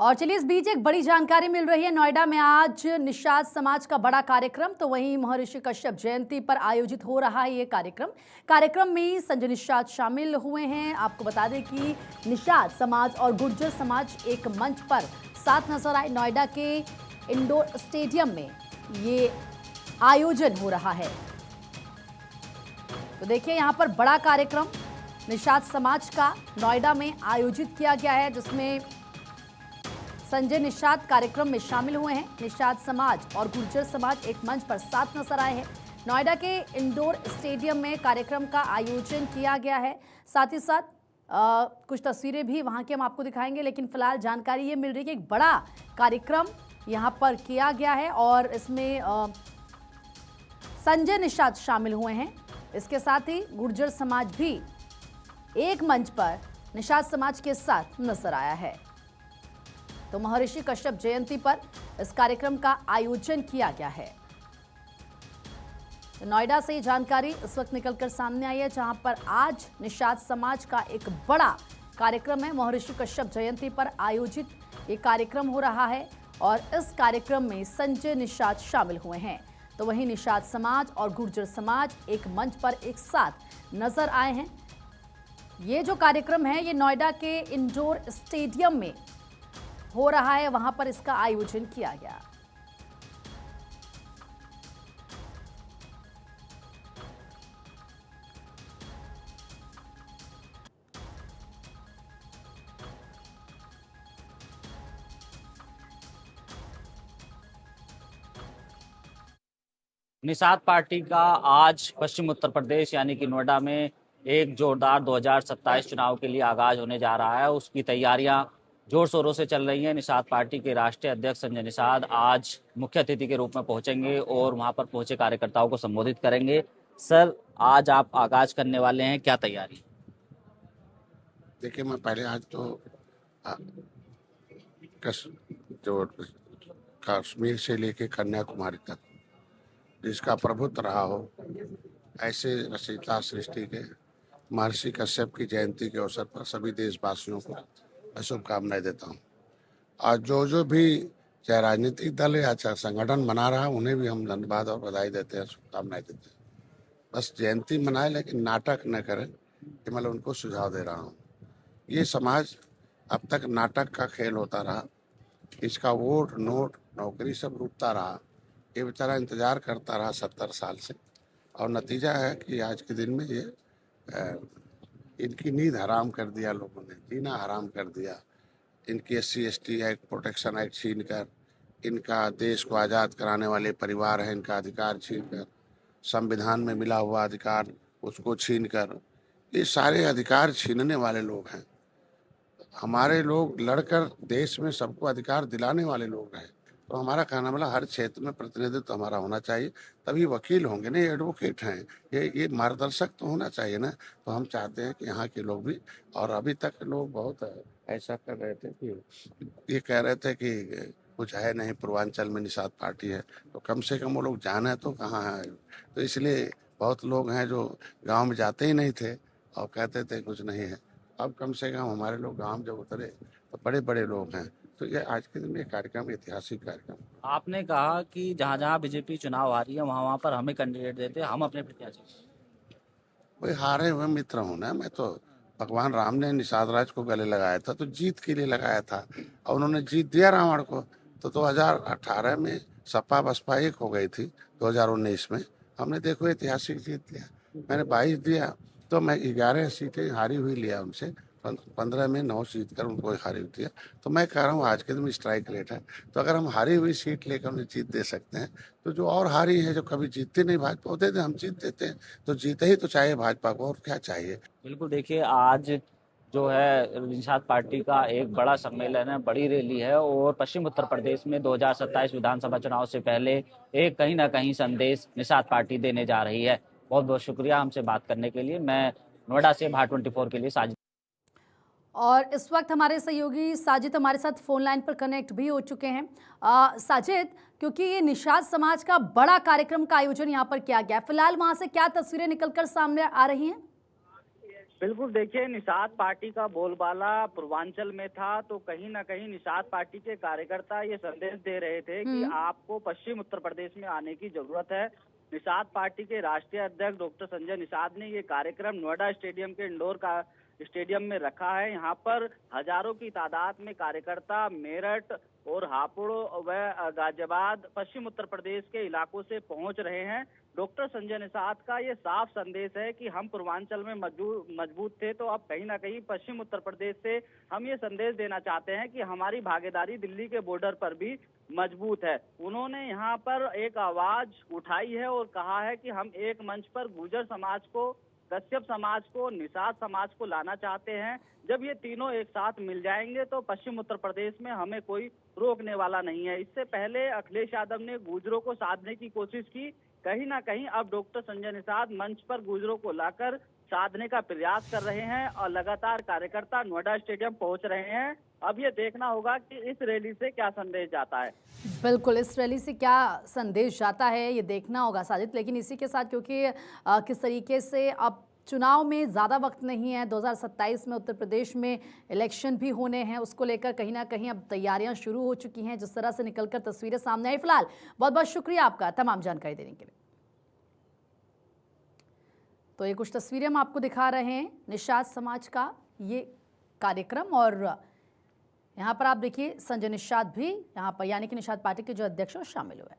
और चलिए इस बीच एक बड़ी जानकारी मिल रही है। नोएडा में आज निषाद समाज का बड़ा कार्यक्रम, तो वहीं महर्षि कश्यप जयंती पर आयोजित हो रहा है ये कार्यक्रम में संजय निषाद शामिल हुए हैं। आपको बता दें कि निषाद समाज और गुर्जर समाज एक मंच पर साथ नजर आए। नोएडा के इंडोर स्टेडियम में ये आयोजन हो रहा है। तो देखिए यहाँ पर बड़ा कार्यक्रम निषाद समाज का नोएडा में आयोजित किया गया है, जिसमें संजय निषाद कार्यक्रम में शामिल हुए हैं। निषाद समाज और गुर्जर समाज एक मंच पर साथ नजर आए हैं। नोएडा के इंडोर स्टेडियम में कार्यक्रम का आयोजन किया गया है। साथ ही साथ कुछ तस्वीरें भी वहां की हम आपको दिखाएंगे, लेकिन फिलहाल जानकारी ये मिल रही है कि एक बड़ा कार्यक्रम यहां पर किया गया है और इसमें संजय निषाद शामिल हुए हैं। इसके साथ ही गुर्जर समाज भी एक मंच पर निषाद समाज के साथ नजर आया है। तो महर्षि कश्यप जयंती पर इस कार्यक्रम का आयोजन किया गया है। तो नोएडा से ये जानकारी इस वक्त निकलकर सामने आई है, जहां पर आज निषाद समाज का एक बड़ा कार्यक्रम है। महर्षि कश्यप जयंती पर आयोजित ये कार्यक्रम हो रहा है और इस कार्यक्रम में संजय निषाद शामिल हुए हैं। तो वहीं निषाद समाज और गुर्जर समाज एक मंच पर एक साथ नजर आए हैं। ये जो कार्यक्रम है ये नोएडा के इंडोर स्टेडियम में हो रहा है, वहां पर इसका आयोजन किया गया। निषाद पार्टी का आज पश्चिम उत्तर प्रदेश यानी कि नोएडा में एक जोरदार 2027 चुनाव के लिए आगाज होने जा रहा है। उसकी तैयारियां जोर शोरों से चल रही हैं। निषाद पार्टी के राष्ट्रीय अध्यक्ष संजय निषाद आज मुख्य अतिथि के रूप में पहुंचेंगे और वहां पर पहुंचे कार्यकर्ताओं को संबोधित करेंगे। सर, आज आप आगाज करने वाले हैं, क्या तैयारी? देखिए, मैं पहले आज तो जो कश्मीर से लेके कन्याकुमारी तक जिसका प्रभुत्व रहा हो, ऐसे रचयिता सृष्टि के महर्षि कश्यप की जयंती के अवसर पर सभी देशवासियों को शुभकामनाएं देता हूँ। और जो भी चाहे राजनीतिक दल या चाहे संगठन मना रहा है, उन्हें भी हम धन्यवाद और बधाई देते हैं, शुभकामनाएं देते हैं। बस जयंती मनाए लेकिन नाटक न करें, ये मैं उनको सुझाव दे रहा हूँ। ये समाज अब तक नाटक का खेल होता रहा, इसका वोट नोट नौकरी सब रुकता रहा। ये बेचारा इंतजार करता रहा 70 साल से, और नतीजा है कि आज के दिन में ये इनकी नींद हराम कर दिया, लोगों ने जीना हराम कर दिया। इनकी SC/ST एक्ट, प्रोटेक्शन एक्ट छीन कर, इनका देश को आज़ाद कराने वाले परिवार है, इनका अधिकार छीन कर, संविधान में मिला हुआ अधिकार उसको छीन कर, ये सारे अधिकार छीनने वाले लोग हैं। हमारे लोग लड़कर देश में सबको अधिकार दिलाने वाले लोग हैं। तो हमारा कहना मतलब हर क्षेत्र में प्रतिनिधित्व हमारा होना चाहिए, तभी वकील होंगे ना, ये एडवोकेट हैं, ये मार्गदर्शक तो होना चाहिए ना। तो हम चाहते हैं कि यहाँ के लोग भी, और अभी तक लोग बहुत ऐसा कर रहे थे कि ये कह रहे थे कि कुछ है नहीं, पूर्वांचल में निषाद पार्टी है, तो कम से कम वो लोग जाने तो कहाँ है। तो इसलिए बहुत लोग हैं जो गाँव में जाते ही नहीं थे और कहते थे कुछ नहीं है। अब कम से कम हमारे लोग गांव जब उतरे तो बड़े बड़े लोग हैं। तो ये आज के दिन में कार्यक्रम ऐतिहासिक कार्यक्रम। आपने कहा कि जहां जहां बीजेपी चुनाव आ रही है वहां वहां पर हमें कैंडिडेट देते हैं, हम अपने प्रत्याशी। वही हारे हुए मित्र हूँ ना मैं तो। भगवान राम ने निषाद राज को गले लगाया था तो जीत के लिए लगाया था, और उन्होंने जीत दिया रावण को। तो 2018 में सपा बसपा एक हो गई थी, 2019 में हमने देखो ऐतिहासिक जीत लिया। मैंने 22 दिया तो मैं 11 सीटें हारी हुई लिया उनसे, 15 में 9 जीत कर उनको हारी हुई दिया। तो मैं कह रहा हूँ आज के दिन में स्ट्राइक रेट है, तो अगर हम हारी हुई सीट लेकर उन्हें जीत दे सकते हैं, तो जो और हारी है, जो कभी जीतते नहीं भाजपा, होते थे हम जीत देते हैं। तो जीते ही तो चाहिए भाजपा को, और क्या चाहिए। बिल्कुल, देखिए आज जो है निषाद पार्टी का एक बड़ा सम्मेलन है, बड़ी रैली है और पश्चिम उत्तर प्रदेश में 2027 विधानसभा चुनाव से पहले एक कहीं ना कहीं संदेश निषाद पार्टी देने जा रही है। बहुत बहुत शुक्रिया हमसे बात करने के लिए। मैं नोएडा से भारत 24 के लिए साजिद। और इस वक्त हमारे सहयोगी साजिद हमारे साथ फोन लाइन पर कनेक्ट भी हो चुके हैं। साजिद, क्योंकि ये निषाद समाज का बड़ा कार्यक्रम का आयोजन यहाँ पर किया गया, फिलहाल वहां से क्या तस्वीरें निकलकर सामने आ रही हैं? बिल्कुल, देखिए निषाद पार्टी का बोलबाला पूर्वांचल में था, तो कहीं ना कहीं निषाद पार्टी के कार्यकर्ता ये संदेश दे रहे थे कि आपको पश्चिम उत्तर प्रदेश में आने की जरूरत है। निषाद पार्टी के राष्ट्रीय अध्यक्ष डॉक्टर संजय निषाद ने ये कार्यक्रम नोएडा स्टेडियम के इंडोर का स्टेडियम में रखा है। यहाँ पर हजारों की तादाद में कार्यकर्ता मेरठ और हापुड़ व गाजियाबाद पश्चिम उत्तर प्रदेश के इलाकों से पहुंच रहे हैं। डॉक्टर संजय निषाद का ये साफ संदेश है कि हम पूर्वांचल में मजबूत थे, तो अब कहीं ना कहीं पश्चिम उत्तर प्रदेश से हम ये संदेश देना चाहते हैं कि हमारी भागीदारी दिल्ली के बॉर्डर पर भी मजबूत है। उन्होंने यहाँ पर एक आवाज उठाई है और कहा है कि हम एक मंच पर गुर्जर समाज को, कश्यप समाज को, निषाद समाज को लाना चाहते हैं। जब ये तीनों एक साथ मिल जाएंगे तो पश्चिम उत्तर प्रदेश में हमें कोई रोकने वाला नहीं है। इससे पहले अखिलेश यादव ने गुर्जरों को साधने की कोशिश की, कहीं ना कहीं अब डॉक्टर संजय निषाद मंच पर गुर्जरों को लाकर साधने का प्रयास कर रहे हैं और लगातार कार्यकर्ता नोएडा स्टेडियम पहुंच रहे हैं। अब ये देखना होगा कि इस रैली से क्या संदेश जाता है। बिल्कुल, इस रैली से क्या संदेश जाता है ये देखना होगा साजिद। लेकिन इसी के साथ क्योंकि किस तरीके से अब चुनाव में ज़्यादा वक्त नहीं है, 2027 में उत्तर प्रदेश में इलेक्शन भी होने हैं, उसको लेकर कहीं ना कहीं अब तैयारियां शुरू हो चुकी हैं। जिस तरह से निकलकर तस्वीरें सामने आई, फिलहाल बहुत बहुत शुक्रिया आपका तमाम जानकारी देने के लिए। तो ये कुछ तस्वीरें हम आपको दिखा रहे हैं निषाद समाज का ये कार्यक्रम, और यहाँ पर आप देखिए संजय निषाद भी यहाँ पर यानी कि निषाद पार्टी के जो अध्यक्ष शामिल हुए हैं।